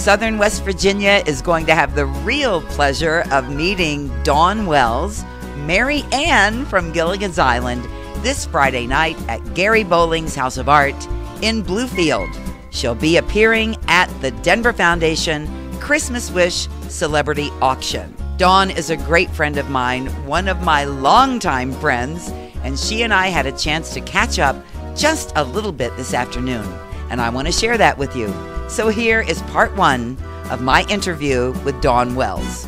Southern West Virginia is going to have the real pleasure of meeting Dawn Wells, Mary Ann from Gilligan's Island, this Friday night at Gary Bowling's House of Art in Bluefield. She'll be appearing at the Denver Foundation Christmas Wish Celebrity Auction. Dawn is a great friend of mine, one of my longtime friends, and she and I had a chance to catch up just a little bit this afternoon, and I want to share that with you. So here is part one of my interview with Dawn Wells.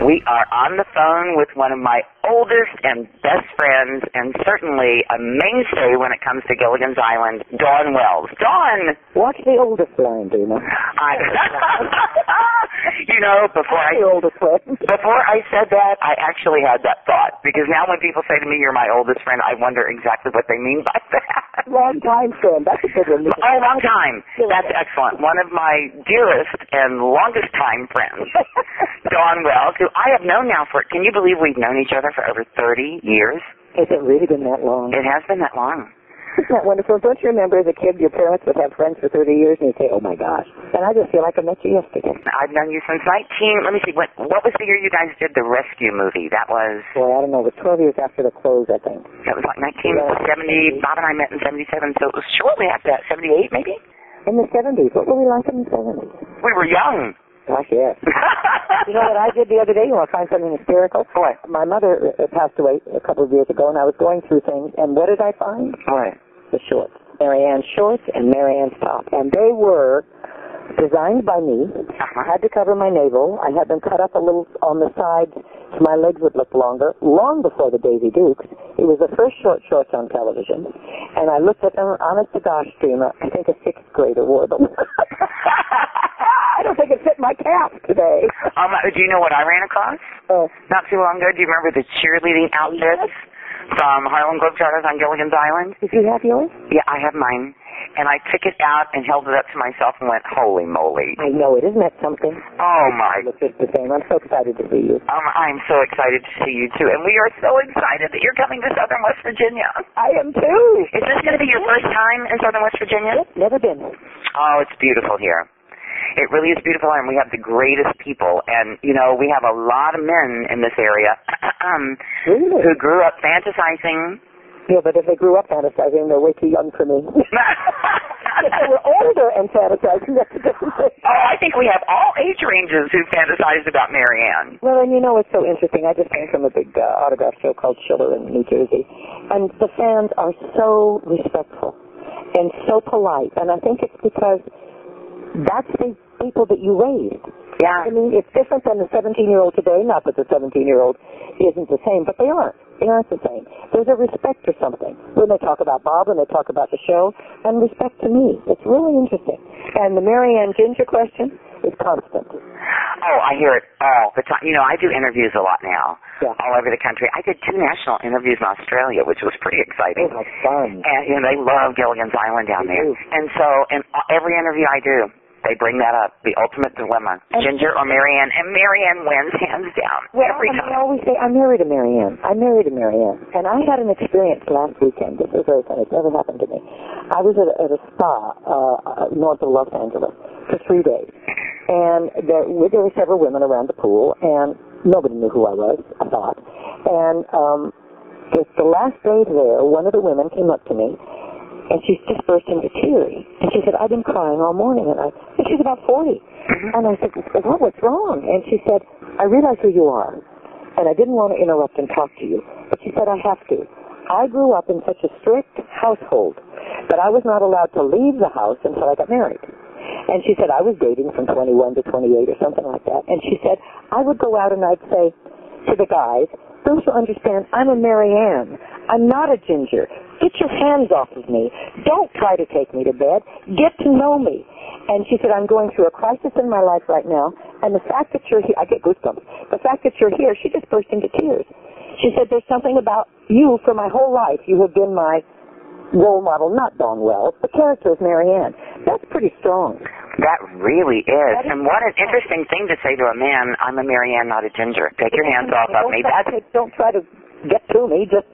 We are on the phone with one of my oldest and best friends, and certainly a mainstay when it comes to Gilligan's Island, Dawn Wells. Dawn! What's the oldest line, Dreama? You know, before I said that, I actually had that thought. Because now when people say to me, you're my oldest friend, I wonder exactly what they mean by that. Long time friend. That's a good one. Oh, long time. That's excellent. One of my dearest and longest time friends, Dawn Wells, who I have known now for, can you believe we've known each other for over 30 years? Has it really been that long? It has been that long. Isn't that wonderful? Don't you remember as a kid your parents would have friends for 30 years and you'd say, oh my gosh. And I just feel like I met you yesterday. I've known you since let me see, what was the year you guys did the rescue movie? That was... Boy, I don't know, it was 12 years after the close, I think. That was like 1970, Bob and I met in 77, so it was shortly after that, 78 maybe? In the 70s. What were we like in the 70s? We were young. Gosh, yes. You know what I did the other day? You want to find something hysterical? What? My mother passed away a couple of years ago, and I was going through things, and what did I find? What? The shorts. Mary Ann's shorts and Mary Ann's top. And they were designed by me. I had to cover my navel. I had them cut up a little on the sides so my legs would look longer, long before the Daisy Dukes. It was the first shorts on television. And I looked at them, honest to gosh, Dreama, I think a sixth grader wore them. I don't think it fit my calf today. Do you know what I ran across? Not too long ago. Do you remember the cheerleading outfits from Harlem Globetrotters on Gilligan's Island? Did you have yours? Yeah, I have mine. And I took it out and held it up to myself and went, holy moly. I know it. Isn't that something? Oh, my. It looks just the same. I'm so excited to see you. I'm so excited to see you, too. And we are so excited that you're coming to Southern West Virginia. I am, too. Is this going to be your first time in Southern West Virginia? Never been. Oh, it's beautiful here. It really is beautiful, and we have the greatest people. And, you know, we have a lot of men in this area Really? who grew up fantasizing. Yeah, but if they grew up fantasizing, they're way too young for me. If they were older and fantasizing, that's a different thing. Oh, I think we have all age ranges who fantasized about Mary Ann. Well, and you know what's so interesting? I just came from a big autograph show called Schiller in New Jersey, and the fans are so respectful and so polite, and I think it's because that's the people that you raised. Yeah. I mean, it's different than the 17-year-old today. Not that the 17-year-old isn't the same, but they aren't. They aren't the same. There's a respect for something. When they talk about Bob, when they talk about the show, and respect to me. It's really interesting. And the Mary Ann Ginger question is constant. Oh, I hear it all the time. You know, I do interviews a lot now, all over the country. I did 2 national interviews in Australia, which was pretty exciting. Oh, how fun. And, you know, they love Gilligan's Island down there. And so, in every interview I do, they bring that up, the ultimate dilemma, Ginger or Mary Ann, and Mary Ann wins hands down every time. I always say, I'm married to Mary Ann. I'm married to Mary Ann. And I had an experience last weekend. This was very funny. It's never happened to me. I was at a spa north of Los Angeles for 3 days. And there were several women around the pool, and nobody knew who I was, I thought. And the last day there, one of the women came up to me, and she just burst into tears. And she said, I've been crying all morning. And she's about 40. And I said, well, what's wrong? And she said, I realize who you are. And I didn't want to interrupt and talk to you. But she said, I have to. I grew up in such a strict household that I was not allowed to leave the house until I got married. And she said, I was dating from 21 to 28 or something like that. And she said, I would go out and I'd say to the guys, don't you understand, I'm a Mary Ann. I'm not a Ginger. Get your hands off of me. Don't try to take me to bed. Get to know me. And she said, I'm going through a crisis in my life right now, and the fact that you're here, I get goosebumps. The fact that you're here, she just burst into tears. She said, there's something about you for my whole life. You have been my role model, not Dawn Wells. The character is Mary Ann. That's pretty strong. That really is. And what an interesting thing to say to a man, I'm a Mary Ann, not a Ginger. Take your hands off of me. Don't try to get to me. Just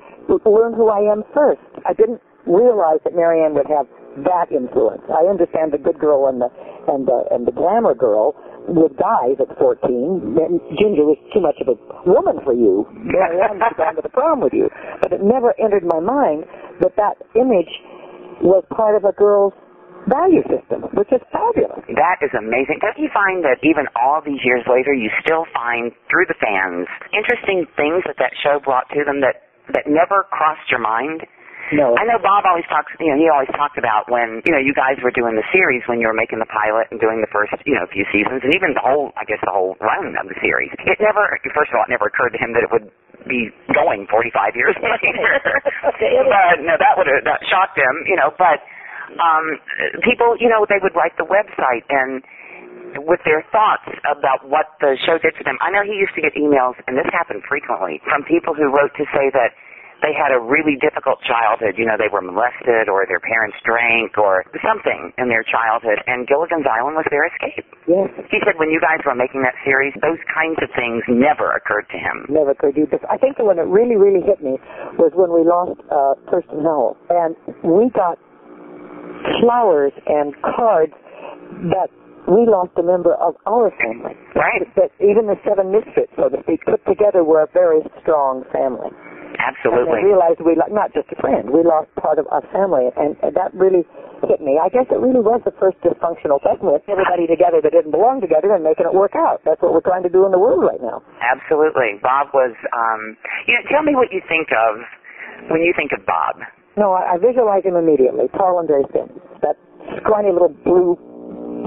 learn who I am first. I didn't realize that Mary Ann would have that influence. I understand the good girl and and the glamour girl with guys at 14. Ginger was too much of a woman for you. Mary Ann was going to the prom with you. But it never entered my mind that image was part of a girl's value system, which is fabulous. That is amazing. Don't you find that even all these years later, you still find, through the fans, interesting things that show brought to them that never crossed your mind? No. I know Bob always talks, he always talked about when, you guys were doing the series, when you were making the pilot and doing the first, few seasons, and even the whole run of the series. It never, first of all, it never occurred to him that it would be going 45 years later. But, no, that shocked him, but people, they would write the website and with their thoughts about what the show did for them. I know he used to get emails, and this happened frequently, from people who wrote to say that they had a really difficult childhood. They were molested or their parents drank or something in their childhood, and Gilligan's Island was their escape. Yes. He said when you guys were making that series, those kinds of things never occurred to him. Never occurred to you. I think that when it really, really hit me was when we lost Kirsten Howell, and we got flowers and cards that we lost a member of our family. Right. That even the seven misfits, so to speak, put together were a very strong family. Absolutely. And I realized we lost, not just a friend, we lost part of our family, and that really hit me. I guess it really was the first dysfunctional family, everybody together that didn't belong together and making it work out. That's what we're trying to do in the world right now. Absolutely. Bob was, tell me what you think of when you think of Bob. No, I visualize him immediately, tall and very thin. That scrawny little blue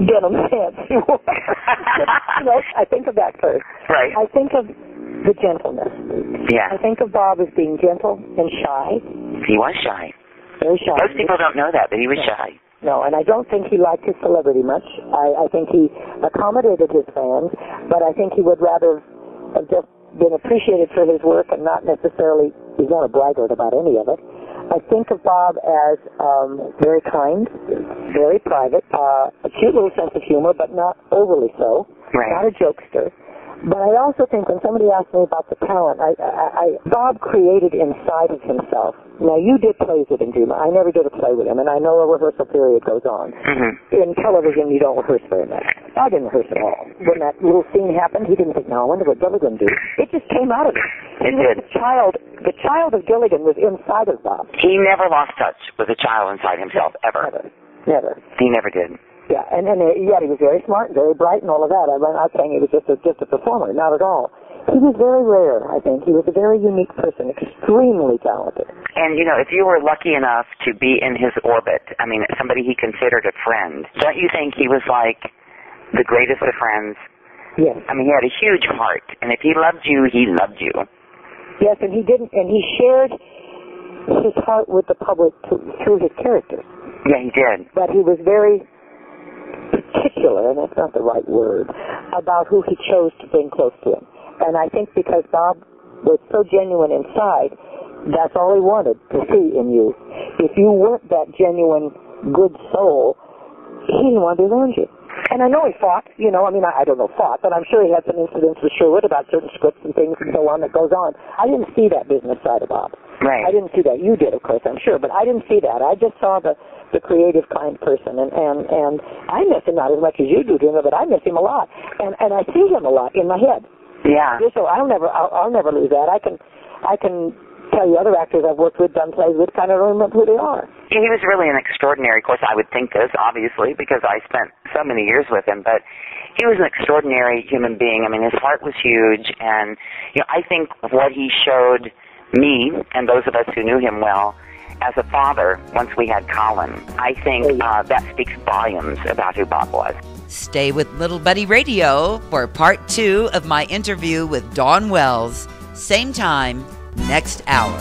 denim pants. I think of that first. Right. I think of the gentleness. Yeah. I think of Bob as being gentle and shy. He was shy. Very shy. Most people don't know that, but he was shy. No, and I don't think he liked his celebrity much. I think he accommodated his fans, but I think he would rather have just been appreciated for his work and not necessarily, he's not a braggart about any of it. I think of Bob as very kind, very private, a cute little sense of humor, but not overly so. Right. Not a jokester. But I also think when somebody asked me about the talent, Bob created inside of himself. Now, you did plays with him, Dreama. I never did a play with him, and I know a rehearsal period goes on. Mm-hmm. In television, you don't rehearse very much. I didn't rehearse at all. When that little scene happened, he didn't think, no, I wonder what Gilligan do. It just came out of him. It did. The child of Gilligan was inside of Bob. He never lost touch with the child inside himself, ever. Never. He never did. Yeah, and yet he was very smart, very bright, and all of that. I'm not saying he was just a performer, not at all. He was very rare, I think. He was a very unique person, extremely talented. And, if you were lucky enough to be in his orbit, somebody he considered a friend, don't you think he was like the greatest of friends? Yes. He had a huge heart, and if he loved you, he loved you. Yes, and he shared his heart with the public through his characters. Yeah, he did. But he was very particular, and that's not the right word, about who he chose to bring close to him. And I think because Bob was so genuine inside, that's all he wanted to see in you. If you weren't that genuine, good soul, he didn't want to be around you. And I know he fought, I don't know fought, but I'm sure he had some incidents with Sherwood about certain scripts and things and so on that goes on. I didn't see that business side of Bob. Right. I didn't see that. You did, of course, I'm sure, but I didn't see that. I just saw the creative, kind person, and I miss him not as much as you do, Dreama, but I miss him a lot, and I see him a lot in my head. Yeah. So I'll never lose that. I can tell you other actors I've worked with, done plays with, kind of remember who they are. Yeah, he was really an extraordinary. Of course, I would think this, obviously, because I spent so many years with him, but he was an extraordinary human being. His heart was huge, and I think what he showed me and those of us who knew him well as a father once we had Colin, I think that speaks volumes about who Bob was. Stay with Little Buddy Radio for part 2 of my interview with Dawn Wells. Same time, next hour.